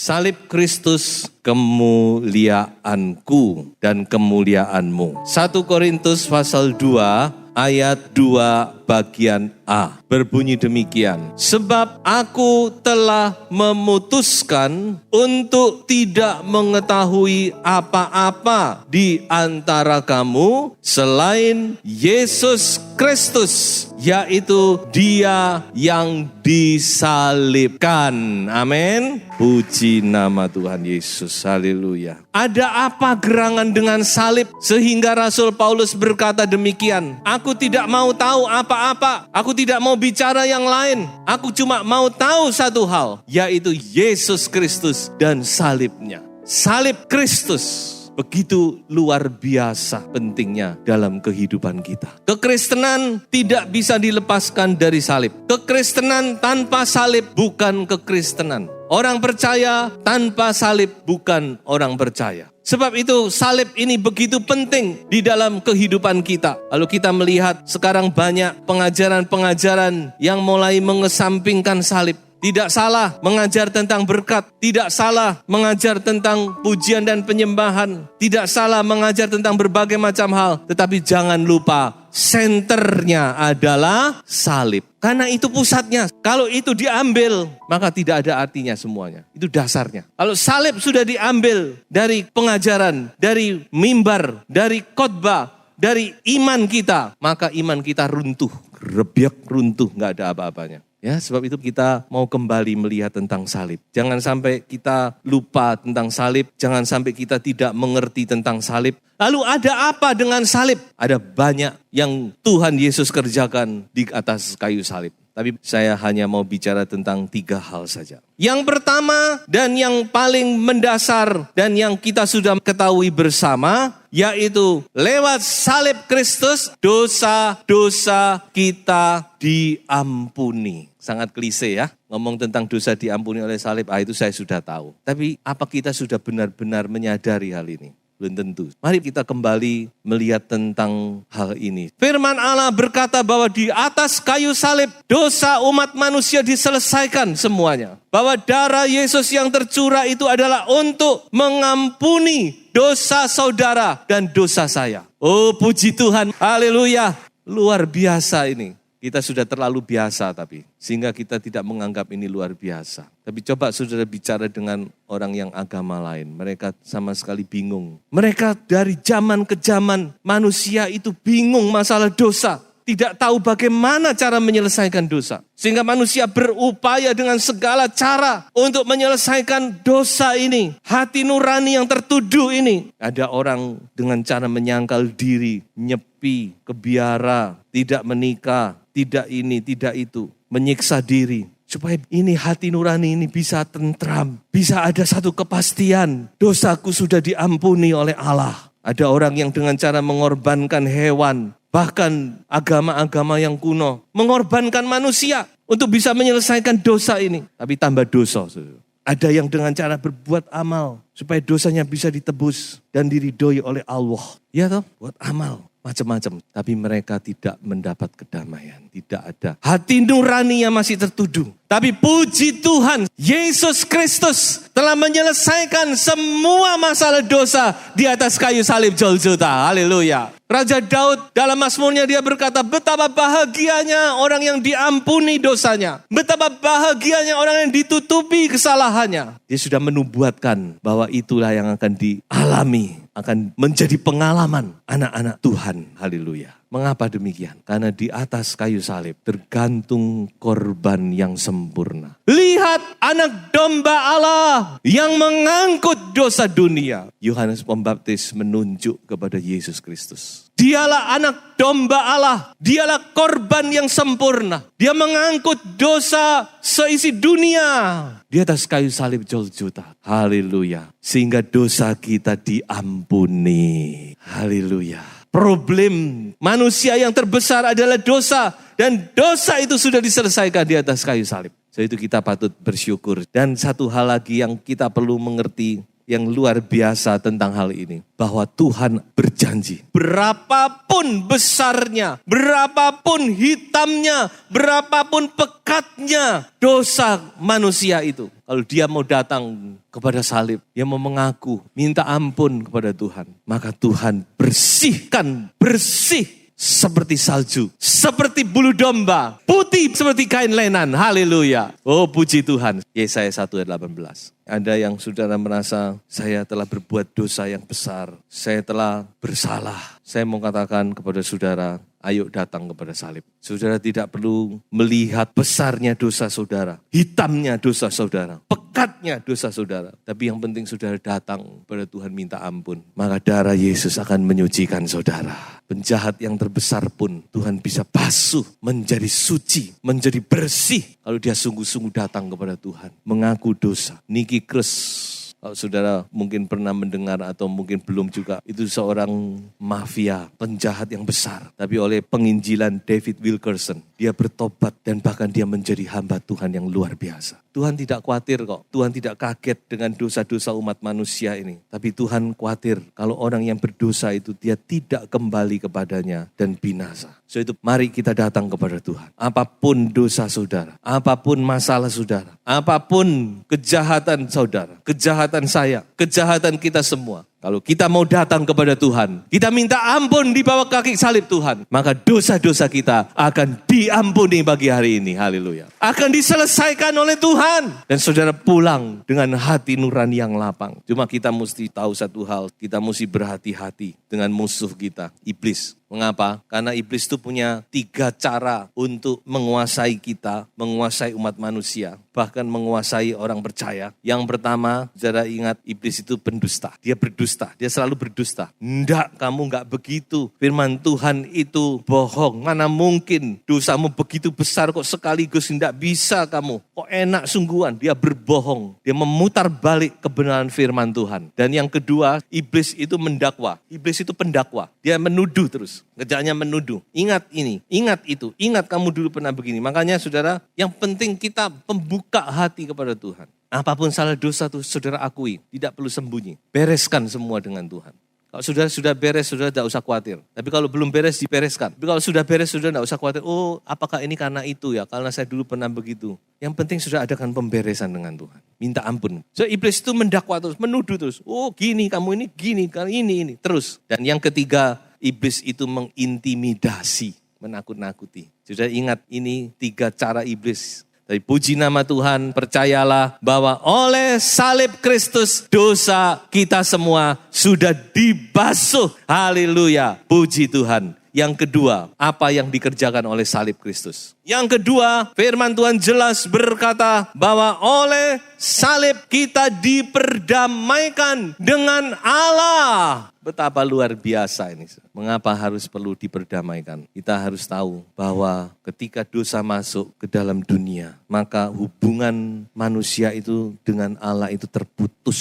Salib Kristus kemuliaanku dan kemuliaanmu. 1 Korintus pasal 2 ayat 2 bagian A. Berbunyi demikian. Sebab aku telah memutuskan untuk tidak mengetahui apa-apa di antara kamu selain Yesus Kristus, yaitu Dia yang disalibkan. Amin. Puji nama Tuhan Yesus. Haleluya. Ada apa gerangan dengan salib sehingga Rasul Paulus berkata demikian? Aku tidak mau tahu apa-apa. Aku tidak mau bicara yang lain. Aku cuma mau tahu satu hal, yaitu Yesus Kristus dan salibnya. Salib Kristus begitu luar biasa pentingnya dalam kehidupan kita. Kekristenan tidak bisa dilepaskan dari salib. Kekristenan tanpa salib bukan kekristenan. Orang percaya tanpa salib bukan orang percaya. Sebab itu salib ini begitu penting di dalam kehidupan kita. Lalu kita melihat sekarang banyak pengajaran-pengajaran yang mulai mengesampingkan salib. Tidak salah mengajar tentang berkat, tidak salah mengajar tentang pujian dan penyembahan, tidak salah mengajar tentang berbagai macam hal. Tetapi jangan lupa, senternya adalah salib. Karena itu pusatnya. Kalau itu diambil, maka tidak ada artinya semuanya. Itu dasarnya. Kalau salib sudah diambil dari pengajaran, dari mimbar, dari khotbah, dari iman kita, maka iman kita runtuh, rebyek runtuh, nggak ada apa-apanya. Ya, sebab itu kita mau kembali melihat tentang salib. Jangan sampai kita lupa tentang salib, jangan sampai kita tidak mengerti tentang salib. Lalu ada apa dengan salib? Ada banyak yang Tuhan Yesus kerjakan di atas kayu salib. Tapi saya hanya mau bicara tentang 3 hal saja. Yang pertama dan yang paling mendasar dan yang kita sudah ketahui bersama, yaitu lewat salib Kristus dosa-dosa kita diampuni. Sangat klise ya, ngomong tentang dosa diampuni oleh salib, itu saya sudah tahu. Tapi apa kita sudah benar-benar menyadari hal ini? Belum tentu. Mari kita kembali melihat tentang hal ini. Firman Allah berkata bahwa di atas kayu salib dosa umat manusia diselesaikan semuanya. Bahwa darah Yesus yang tercurah itu adalah untuk mengampuni dosa saudara dan dosa saya. Oh puji Tuhan, haleluya. Luar biasa ini. Kita sudah terlalu biasa sehingga kita tidak menganggap ini luar biasa. Tapi coba saudara bicara dengan orang yang agama lain. Mereka sama sekali bingung. Mereka dari zaman ke zaman manusia itu bingung masalah dosa. Tidak tahu bagaimana cara menyelesaikan dosa. Sehingga manusia berupaya dengan segala cara untuk menyelesaikan dosa ini. Hati nurani yang tertuduh ini. Ada orang dengan cara menyangkal diri, nyepi, kebiara, tidak menikah. Tidak ini, tidak itu. Menyiksa diri. Supaya ini hati nurani ini bisa tentram. Bisa ada satu kepastian. Dosaku sudah diampuni oleh Allah. Ada orang yang dengan cara mengorbankan hewan. Bahkan agama-agama yang kuno. Mengorbankan manusia untuk bisa menyelesaikan dosa ini. Tapi tambah dosa. Ada yang dengan cara berbuat amal. Supaya dosanya bisa ditebus dan diridhoi oleh Allah. Ya toh, buat amal. Macam-macam, tapi mereka tidak mendapat kedamaian, tidak ada. Hati nurani yang masih tertuduh. Tapi puji Tuhan, Yesus Kristus telah menyelesaikan semua masalah dosa di atas kayu salib Golgota. Haleluya. Raja Daud dalam Mazmurnya dia berkata, betapa bahagianya orang yang diampuni dosanya. Betapa bahagianya orang yang ditutupi kesalahannya. Dia sudah menubuatkan bahwa itulah yang akan dialami, akan menjadi pengalaman anak-anak Tuhan. Haleluya. Mengapa demikian? Karena di atas kayu salib tergantung korban yang sempurna. Lihat anak domba Allah yang mengangkut dosa dunia. Yohanes Pembaptis menunjuk kepada Yesus Kristus. Dialah anak domba Allah. Dialah korban yang sempurna. Dia mengangkut dosa seisi dunia. Di atas kayu salib Golgota. Haleluya. Sehingga dosa kita diampuni. Haleluya. Problem manusia yang terbesar adalah dosa. Dan dosa itu sudah diselesaikan di atas kayu salib. Jadi itu kita patut bersyukur. Dan satu hal lagi yang kita perlu mengerti, yang luar biasa tentang hal ini. Bahwa Tuhan berjanji, berapapun besarnya, berapapun hitamnya, berapapun pekatnya dosa manusia itu. Kalau dia mau datang kepada salib, dia mau mengaku, minta ampun kepada Tuhan. Maka Tuhan bersih seperti salju, seperti bulu domba, putih seperti kain lenan. Haleluya. Oh puji Tuhan. Yesaya 1 ayat 18. Ada yang saudara merasa, saya telah berbuat dosa yang besar, saya telah bersalah. Saya mau katakan kepada saudara, ayo datang kepada salib. Saudara tidak perlu melihat besarnya dosa saudara, hitamnya dosa saudara, pekatnya dosa saudara. Tapi yang penting saudara datang kepada Tuhan minta ampun. Maka darah Yesus akan menyucikan saudara. Penjahat yang terbesar pun Tuhan bisa basuh menjadi suci, menjadi bersih. Kalau dia sungguh-sungguh datang kepada Tuhan, mengaku dosa. Nicky Cruz, kalau saudara mungkin pernah mendengar atau mungkin belum juga, itu seorang mafia, penjahat yang besar. Tapi oleh penginjilan David Wilkerson, dia bertobat dan bahkan dia menjadi hamba Tuhan yang luar biasa. Tuhan tidak khawatir kok, Tuhan tidak kaget dengan dosa-dosa umat manusia ini. Tapi Tuhan khawatir kalau orang yang berdosa itu dia tidak kembali kepadanya dan binasa. So itu mari kita datang kepada Tuhan. Apapun dosa saudara, apapun masalah saudara, apapun kejahatan saudara, kejahatan saya, kejahatan kita semua. Kalau kita mau datang kepada Tuhan, kita minta ampun di bawah kaki salib Tuhan, maka dosa-dosa kita akan diampuni pagi hari ini. Haleluya. Akan diselesaikan oleh Tuhan. Dan saudara pulang dengan hati nurani yang lapang. Cuma kita mesti tahu satu hal, kita mesti berhati-hati dengan musuh kita, iblis. Mengapa? Karena iblis itu punya 3 cara untuk menguasai kita, menguasai umat manusia, bahkan menguasai orang percaya. Yang pertama, saudara ingat iblis itu pendusta. Dia berdusta, dia selalu berdusta. Enggak, kamu enggak begitu. Firman Tuhan itu bohong. Mana mungkin dosamu begitu besar kok sekaligus enggak bisa kamu. Kok enak sungguhan. Dia berbohong. Dia memutar balik kebenaran firman Tuhan. Dan yang kedua, iblis itu mendakwa. Iblis itu pendakwa. Dia menuduh terus. Kerjanya menuduh. Ingat ini, ingat itu, ingat kamu dulu pernah begini. Makanya saudara, yang penting kita membuka hati kepada Tuhan. Apapun salah dosa itu saudara akui, tidak perlu sembunyi. Bereskan semua dengan Tuhan. Kalau saudara sudah beres, saudara tidak usah khawatir. Tapi kalau belum beres, dibereskan. Tapi kalau sudah beres, saudara tidak usah khawatir. Oh, apakah ini karena itu ya? Karena saya dulu pernah begitu. Yang penting saudara adakan pemberesan dengan Tuhan. Minta ampun. So, iblis itu mendakwa terus, menuduh terus. Oh, gini, kamu ini gini, ini. Terus. Dan yang ketiga, iblis itu mengintimidasi, menakut-nakuti. Sudah ingat ini 3 cara iblis. Tapi puji nama Tuhan, percayalah bahwa oleh salib Kristus dosa kita semua sudah dibasuh. Haleluya, puji Tuhan. Yang kedua, apa yang dikerjakan oleh salib Kristus? Yang kedua, firman Tuhan jelas berkata bahwa oleh salib kita diperdamaikan dengan Allah. Betapa luar biasa ini. Mengapa harus perlu diperdamaikan? Kita harus tahu bahwa ketika dosa masuk ke dalam dunia, maka hubungan manusia itu dengan Allah itu terputus.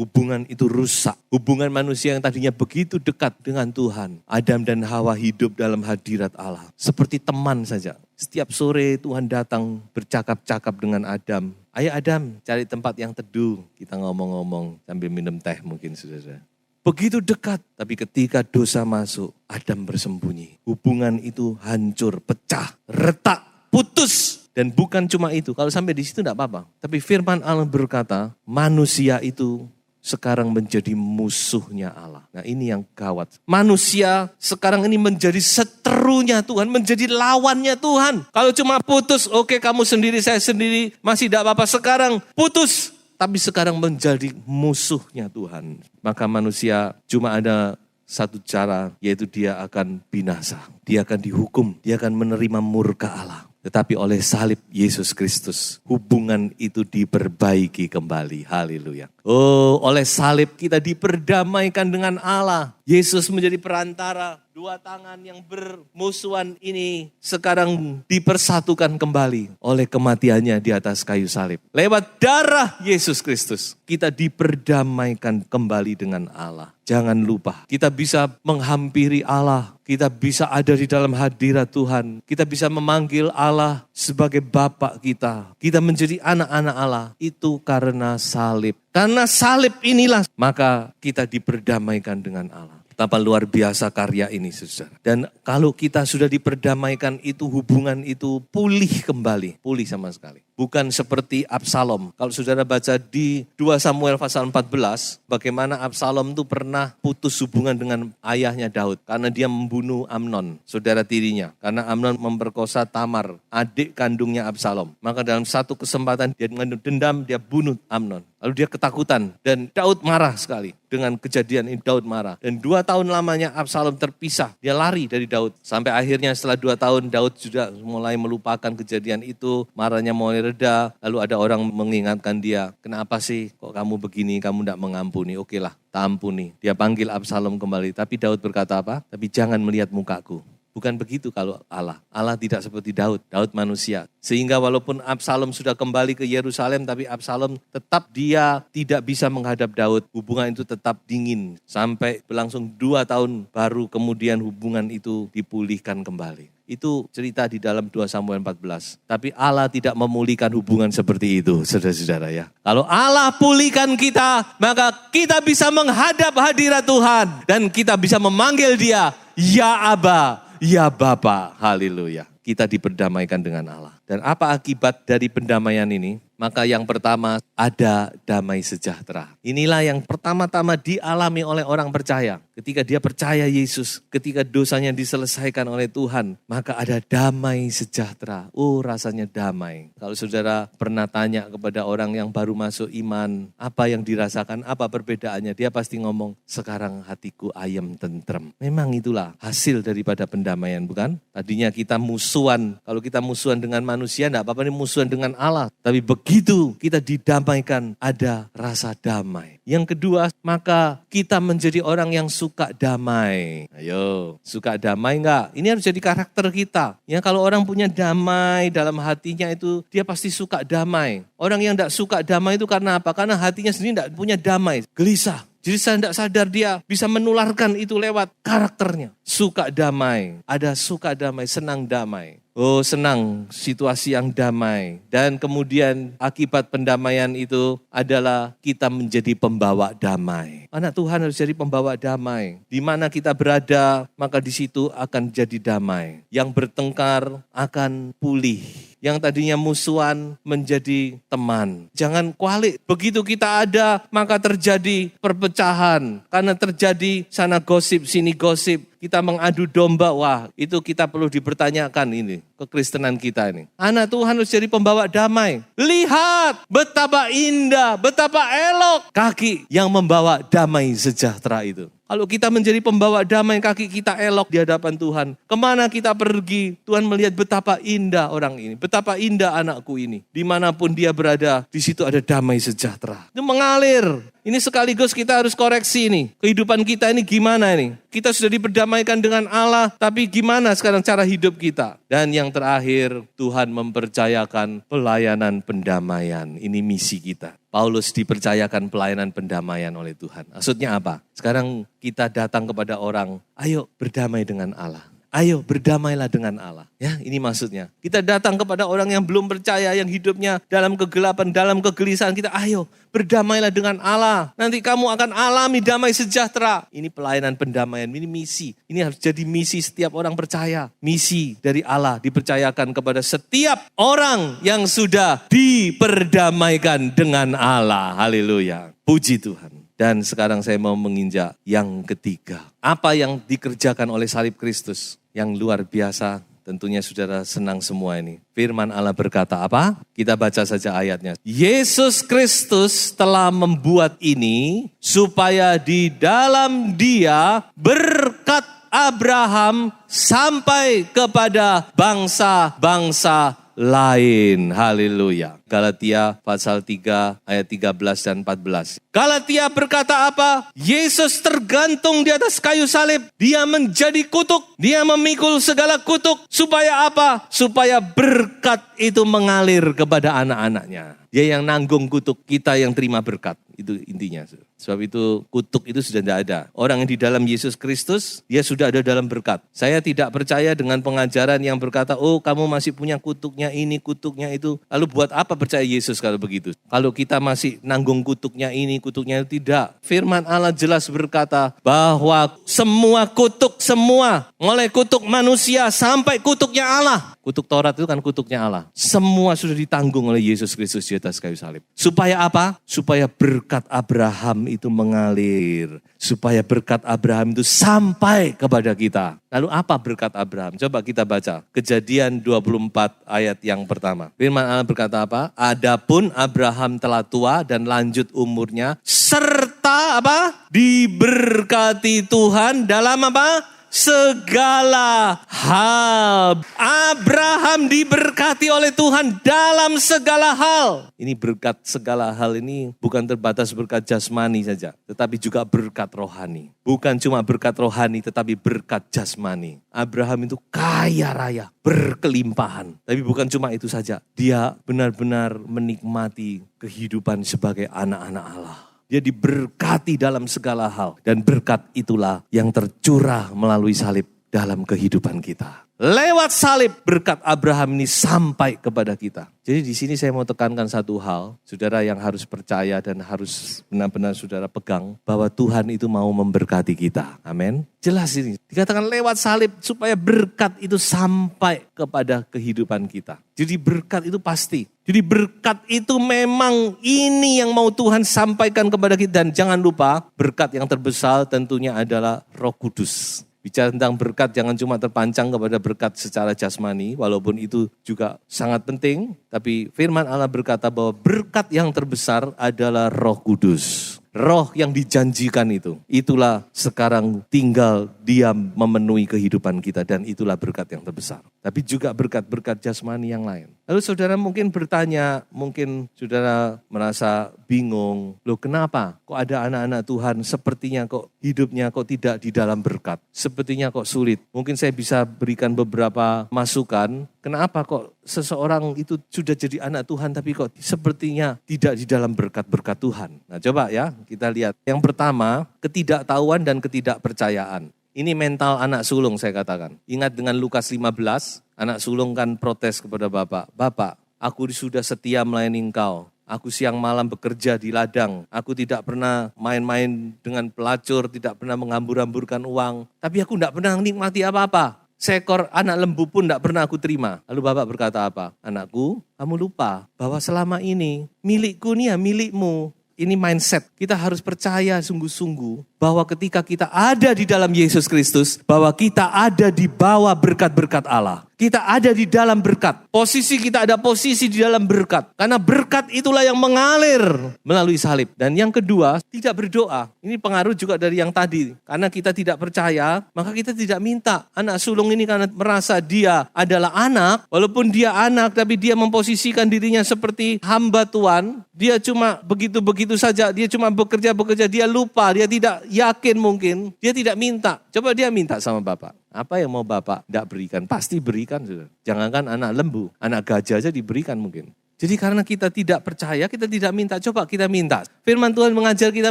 Hubungan itu rusak. Hubungan manusia yang tadinya begitu dekat dengan Tuhan. Adam dan Hawa hidup dalam hadirat Allah. Seperti teman saja. Setiap sore Tuhan datang bercakap-cakap dengan Adam. Ayo Adam, cari tempat yang teduh. Kita ngomong-ngomong sambil minum teh mungkin saudara. Begitu dekat. Tapi ketika dosa masuk, Adam bersembunyi. Hubungan itu hancur, pecah, retak, putus. Dan bukan cuma itu. Kalau sampai di situ tidak apa-apa. Tapi firman Allah berkata, manusia itu sekarang menjadi musuhnya Allah. Nah ini yang gawat. Manusia sekarang ini menjadi seterunya Tuhan, menjadi lawannya Tuhan. Kalau cuma putus, oke kamu sendiri, saya sendiri, masih tidak apa-apa. Sekarang putus, tapi sekarang menjadi musuhnya Tuhan. Maka manusia cuma ada satu cara, yaitu dia akan binasa. Dia akan dihukum, dia akan menerima murka Allah. Tetapi oleh salib Yesus Kristus, hubungan itu diperbaiki kembali. Haleluya. Oh, oleh salib kita diperdamaikan dengan Allah. Yesus menjadi perantara. 2 tangan yang bermusuhan ini sekarang dipersatukan kembali oleh kematiannya di atas kayu salib. Lewat darah Yesus Kristus, kita diperdamaikan kembali dengan Allah. Jangan lupa, kita bisa menghampiri Allah. Kita bisa ada di dalam hadirat Tuhan. Kita bisa memanggil Allah sebagai Bapa kita. Kita menjadi anak-anak Allah. Itu karena salib. Karena salib inilah maka kita diperdamaikan dengan Allah. Betapa luar biasa karya ini, saudara. Dan kalau kita sudah diperdamaikan itu, hubungan itu pulih kembali. Pulih sama sekali. Bukan seperti Absalom. Kalau saudara baca di 2 Samuel pasal 14, bagaimana Absalom itu pernah putus hubungan dengan ayahnya Daud. Karena dia membunuh Amnon, saudara tirinya. Karena Amnon memperkosa Tamar, adik kandungnya Absalom. Maka dalam satu kesempatan dia dengan dendam, dia bunuh Amnon. Lalu dia ketakutan dan Daud marah sekali. Dengan kejadian ini Daud marah. Dan 2 tahun lamanya Absalom terpisah. Dia lari dari Daud. Sampai akhirnya setelah 2 tahun Daud sudah mulai melupakan kejadian itu. Marahnya mulai reda. Lalu ada orang mengingatkan dia. Kenapa sih kok kamu begini, kamu tidak mengampuni? Oke lah, tak ampuni. Dia panggil Absalom kembali. Tapi Daud berkata apa? Tapi jangan melihat mukaku. Bukan begitu kalau Allah. Allah tidak seperti Daud. Daud manusia. Sehingga walaupun Absalom sudah kembali ke Yerusalem, tapi Absalom tetap dia tidak bisa menghadap Daud. Hubungan itu tetap dingin. Sampai berlangsung 2 tahun baru kemudian hubungan itu dipulihkan kembali. Itu cerita di dalam 2 Samuel 14. Tapi Allah tidak memulihkan hubungan seperti itu, saudara-saudara ya. Kalau Allah pulihkan kita, maka kita bisa menghadap hadirat Tuhan. Dan kita bisa memanggil dia, Ya Aba, Ya Bapa. Haleluya. Kita diperdamaikan dengan Allah. Dan apa akibat dari pendamaian ini? Maka yang pertama, ada damai sejahtera. Inilah yang pertama-tama dialami oleh orang percaya. Ketika dia percaya Yesus, ketika dosanya diselesaikan oleh Tuhan, maka ada damai sejahtera. Oh, rasanya damai. Kalau saudara pernah tanya kepada orang yang baru masuk iman, apa yang dirasakan, apa perbedaannya, dia pasti ngomong, sekarang hatiku ayem tentrem. Memang itulah hasil daripada pendamaian, bukan? Tadinya kita musuhan. Kalau kita musuhan dengan manusia, enggak apa-apa, ini musuhan dengan Allah. Tapi begitu kita didamaikan, ada rasa damai. Yang kedua, maka kita menjadi orang yang suka damai. Ayo, suka damai enggak? Ini harus jadi karakter kita. Ya, kalau orang punya damai dalam hatinya itu, dia pasti suka damai. Orang yang enggak suka damai itu karena apa? Karena hatinya sendiri enggak punya damai, gelisah. Jadi saya tidak sadar dia bisa menularkan itu lewat karakternya. Suka damai, ada suka damai, senang damai. Oh, senang situasi yang damai. Dan kemudian akibat pendamaian itu adalah kita menjadi pembawa damai. Anak Tuhan harus jadi pembawa damai. Di mana kita berada, maka di situ akan jadi damai. Yang bertengkar akan pulih. Yang tadinya musuhan menjadi teman. Jangan kualik. Begitu kita ada, maka terjadi perpecahan. Karena terjadi sana gosip, sini gosip. Kita mengadu domba, wah itu kita perlu dipertanyakan ini. Kekristenan kita ini. Anak Tuhan harus jadi pembawa damai. Lihat betapa indah, betapa elok kaki yang membawa damai sejahtera itu. Kalau kita menjadi pembawa damai, kaki kita elok di hadapan Tuhan. Kemana kita pergi, Tuhan melihat betapa indah orang ini. Betapa indah anakku ini. Dimanapun dia berada, di situ ada damai sejahtera. Itu mengalir. Ini sekaligus kita harus koreksi nih. Kehidupan kita ini gimana nih? Kita sudah diperdamaikan dengan Allah, tapi gimana sekarang cara hidup kita? Dan yang terakhir, Tuhan mempercayakan pelayanan pendamaian. Ini misi kita. Paulus dipercayakan pelayanan pendamaian oleh Tuhan. Maksudnya apa? Sekarang kita datang kepada orang, ayo berdamai dengan Allah. Ayo berdamailah dengan Allah. Ya, ini maksudnya. Kita datang kepada orang yang belum percaya, yang hidupnya dalam kegelapan, dalam kegelisahan. Kita ayo berdamailah dengan Allah. Nanti kamu akan alami damai sejahtera. Ini pelayanan pendamaian, ini misi. Ini harus jadi misi setiap orang percaya. Misi dari Allah dipercayakan kepada setiap orang yang sudah diperdamaikan dengan Allah. Haleluya. Puji Tuhan. Dan sekarang saya mau menginjak yang ketiga. Apa yang dikerjakan oleh salib Kristus? Yang luar biasa, tentunya saudara senang semua ini. Firman Allah berkata apa? Kita baca saja ayatnya. Yesus Kristus telah membuat ini supaya di dalam Dia berkat Abraham sampai kepada bangsa-bangsa lain. Haleluya. Galatia pasal 3 ayat 13 dan 14. Galatia berkata apa? Yesus tergantung di atas kayu salib. Dia menjadi kutuk. Dia memikul segala kutuk. Supaya apa? Supaya berkat itu mengalir kepada anak-anaknya. Dia yang nanggung kutuk, kita yang terima berkat. Itu intinya. Sebab itu kutuk itu sudah tidak ada. Orang yang di dalam Yesus Kristus, dia sudah ada dalam berkat. Saya tidak percaya dengan pengajaran yang berkata, oh kamu masih punya kutuknya ini, kutuknya itu. Lalu buat apa percaya Yesus kalau begitu? Kalau kita masih nanggung kutuknya ini, kutuknya itu, tidak. Firman Allah jelas berkata bahwa semua kutuk, semua. Mulai kutuk manusia sampai kutuknya Allah. Kutuk Taurat itu kan kutuknya Allah. Semua sudah ditanggung oleh Yesus Kristus di atas kayu salib. Supaya apa? Supaya berkat Abraham itu mengalir. Supaya berkat Abraham itu sampai kepada kita. Lalu apa berkat Abraham? Coba kita baca. Kejadian 24 ayat yang pertama. Firman Allah berkata apa? Adapun Abraham telah tua dan lanjut umurnya. Serta apa? Diberkati Tuhan dalam apa? Segala hal. Abraham diberkati oleh Tuhan dalam segala hal. Ini berkat segala hal ini bukan terbatas berkat jasmani saja, tetapi juga berkat rohani. Bukan cuma berkat rohani, tetapi berkat jasmani. Abraham itu kaya raya, berkelimpahan. Tapi bukan cuma itu saja. Dia benar-benar menikmati kehidupan sebagai anak-anak Allah. Dia diberkati dalam segala hal. Dan berkat itulah yang tercurah melalui salib dalam kehidupan kita. Lewat salib berkat Abraham ini sampai kepada kita. Jadi di sini saya mau tekankan satu hal. Saudara yang harus percaya dan harus benar-benar saudara pegang. Bahwa Tuhan itu mau memberkati kita. Amin. Jelas ini. Dikatakan lewat salib supaya berkat itu sampai kepada kehidupan kita. Jadi berkat itu pasti. Jadi berkat itu memang ini yang mau Tuhan sampaikan kepada kita. Dan jangan lupa berkat yang terbesar tentunya adalah Roh Kudus. Bicara tentang berkat jangan cuma terpancang kepada berkat secara jasmani. Walaupun itu juga sangat penting. Tapi firman Allah berkata bahwa berkat yang terbesar adalah Roh Kudus. Roh yang dijanjikan itu. Itulah sekarang tinggal dia memenuhi kehidupan kita. Dan itulah berkat yang terbesar. Tapi juga berkat-berkat jasmani yang lain. Lalu saudara mungkin bertanya, mungkin saudara merasa bingung. Loh kenapa kok ada anak-anak Tuhan sepertinya kok hidupnya kok tidak di dalam berkat. Sepertinya kok sulit. Mungkin saya bisa berikan beberapa masukan. Kenapa kok seseorang itu sudah jadi anak Tuhan tapi kok sepertinya tidak di dalam berkat-berkat Tuhan. Nah coba ya kita lihat. Yang pertama ketidaktahuan dan ketidakpercayaan. Ini mental anak sulung saya katakan. Ingat dengan Lukas 15, anak sulung kan protes kepada bapak. Bapak, aku sudah setia melayani engkau. Aku siang malam bekerja di ladang. Aku tidak pernah main-main dengan pelacur, tidak pernah menghambur-hamburkan uang. Tapi aku tidak pernah menikmati apa-apa. Seekor anak lembu pun tidak pernah aku terima. Lalu bapak berkata apa? Anakku, kamu lupa bahwa selama ini milikku nih ya milikmu. Ini mindset, kita harus percaya sungguh-sungguh bahwa ketika kita ada di dalam Yesus Kristus, bahwa kita ada di bawah berkat-berkat Allah. Kita ada di dalam berkat. Posisi kita ada posisi di dalam berkat. Karena berkat itulah yang mengalir melalui salib. Dan yang kedua, tidak berdoa. Ini pengaruh juga dari yang tadi. Karena kita tidak percaya, maka kita tidak minta. Anak sulung ini karena merasa dia adalah anak, walaupun dia anak, tapi dia memposisikan dirinya seperti hamba Tuhan. Dia cuma begitu-begitu saja. Dia cuma bekerja-bekerja. Dia lupa, dia tidak yakin mungkin. Dia tidak minta. Coba dia minta sama Bapak. Apa yang mau Bapak tidak berikan? Pasti berikan. Sudah. Jangankan anak lembu, anak gajah aja diberikan mungkin. Jadi karena kita tidak percaya, kita tidak minta. Coba kita minta. Firman Tuhan mengajar kita,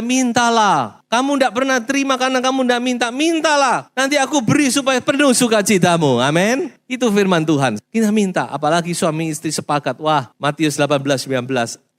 mintalah. Kamu tidak pernah terima karena kamu tidak minta. Mintalah. Nanti aku beri supaya penuh sukacitamu. Amin. Itu firman Tuhan. Kita minta. Apalagi suami istri sepakat. Wah, Matius 18-19.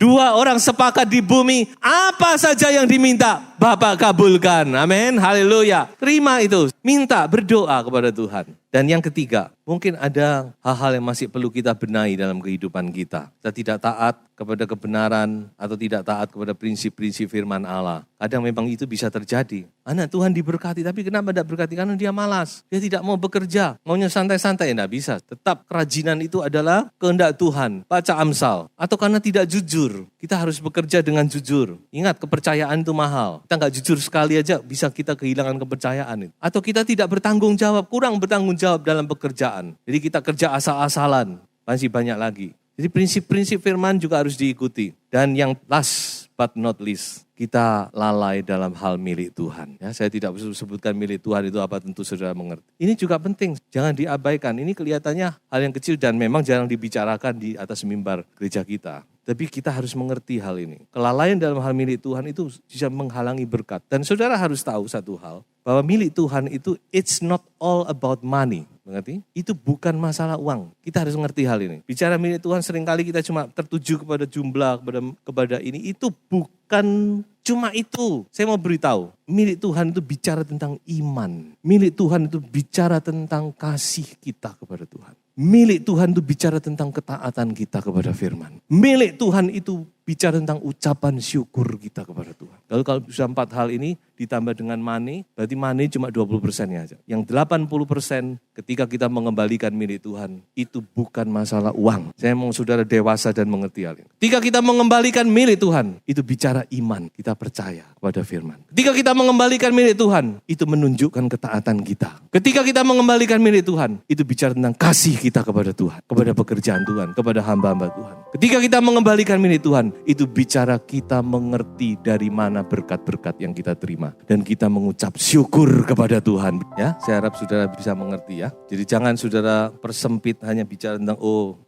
2 orang sepakat di bumi. Apa saja yang diminta, Bapak kabulkan. Amin. Haleluya. Terima itu. Minta, berdoa kepada Tuhan. Dan yang ketiga, mungkin ada hal-hal yang masih perlu kita benahi dalam kehidupan kita. Kita tidak taat kepada kebenaran atau tidak taat kepada prinsip-prinsip firman Allah. Kadang memang itu bisa terjadi. Anak Tuhan diberkati, tapi kenapa tidak berkati? Karena dia malas. Dia tidak mau bekerja. Maunya santai-santai, tidak bisa. Tetap kerajinan itu adalah kehendak Tuhan. Baca Amsal. Atau karena tidak jujur. Kita harus bekerja dengan jujur. Ingat, kepercayaan itu mahal. Kita nggak jujur sekali aja, bisa kita kehilangan kepercayaan. Atau kita tidak bertanggung jawab, kurang bertanggung jawab dalam pekerjaan. Jadi kita kerja asal-asalan. Masih banyak lagi. Jadi prinsip-prinsip firman juga harus diikuti. Dan yang last but not least, kita lalai dalam hal milik Tuhan. Ya, saya tidak sebutkan milik Tuhan itu apa, tentu saudara mengerti. Ini juga penting, jangan diabaikan. Ini kelihatannya hal yang kecil dan memang jarang dibicarakan di atas mimbar gereja kita. Tapi kita harus mengerti hal ini. Kelalaian dalam hal milik Tuhan itu bisa menghalangi berkat. Dan saudara harus tahu satu hal, bahwa milik Tuhan itu it's not all about money. Mengerti? Itu bukan masalah uang. Kita harus mengerti hal ini. Bicara milik Tuhan seringkali kita cuma tertuju kepada jumlah, kepada ini. Itu bukan cuma itu. Saya mau beritahu, milik Tuhan itu bicara tentang iman. Milik Tuhan itu bicara tentang kasih kita kepada Tuhan. Milik Tuhan itu bicara tentang ketaatan kita kepada firman. Milik Tuhan itu bicara tentang ucapan syukur kita kepada Tuhan. Lalu kalau bisa 4 hal ini ditambah dengan money, berarti money cuma 20%-nya aja. Yang 80% ketika kita mengembalikan milik Tuhan, itu bukan masalah uang. Saya mau saudara dewasa dan mengerti hal ini. Ketika kita mengembalikan milik Tuhan, itu bicara iman. Kita percaya kepada firman. Ketika kita mengembalikan milik Tuhan, itu menunjukkan ketaatan kita. Ketika kita mengembalikan milik Tuhan, itu bicara tentang kasih kita kepada Tuhan, kepada pekerjaan Tuhan, kepada hamba-hamba Tuhan. Ketika kita mengembalikan milik Tuhan, itu bicara kita mengerti dari mana berkat-berkat yang kita terima. Dan kita mengucap syukur kepada Tuhan. Ya, saya harap saudara bisa mengerti ya. Jadi jangan saudara persempit hanya bicara tentang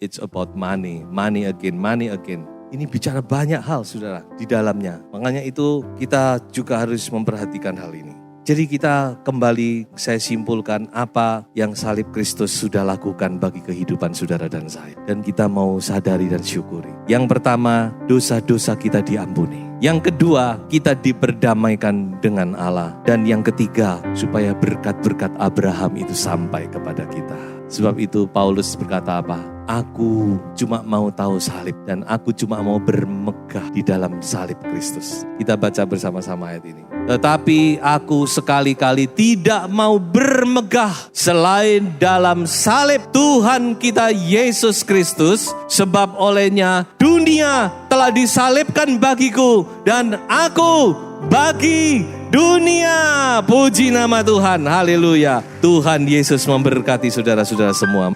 it's about money, money again, money again. Ini bicara banyak hal saudara di dalamnya. Makanya itu kita juga harus memperhatikan hal ini. Jadi kita kembali, saya simpulkan apa yang salib Kristus sudah lakukan bagi kehidupan saudara dan saya. Dan kita mau sadari dan syukuri. Yang pertama, dosa-dosa kita diampuni. Yang kedua, kita diperdamaikan dengan Allah. Dan yang ketiga, supaya berkat-berkat Abraham itu sampai kepada kita. Sebab itu Paulus berkata apa? Aku cuma mau tahu salib dan aku cuma mau bermegah di dalam salib Kristus. Kita baca bersama-sama ayat ini. Tetapi aku sekali-kali tidak mau bermegah selain dalam salib Tuhan kita Yesus Kristus. Sebab olehnya dunia telah disalibkan bagiku dan aku bagi dunia. Puji nama Tuhan, haleluya. Tuhan Yesus memberkati saudara-saudara semua.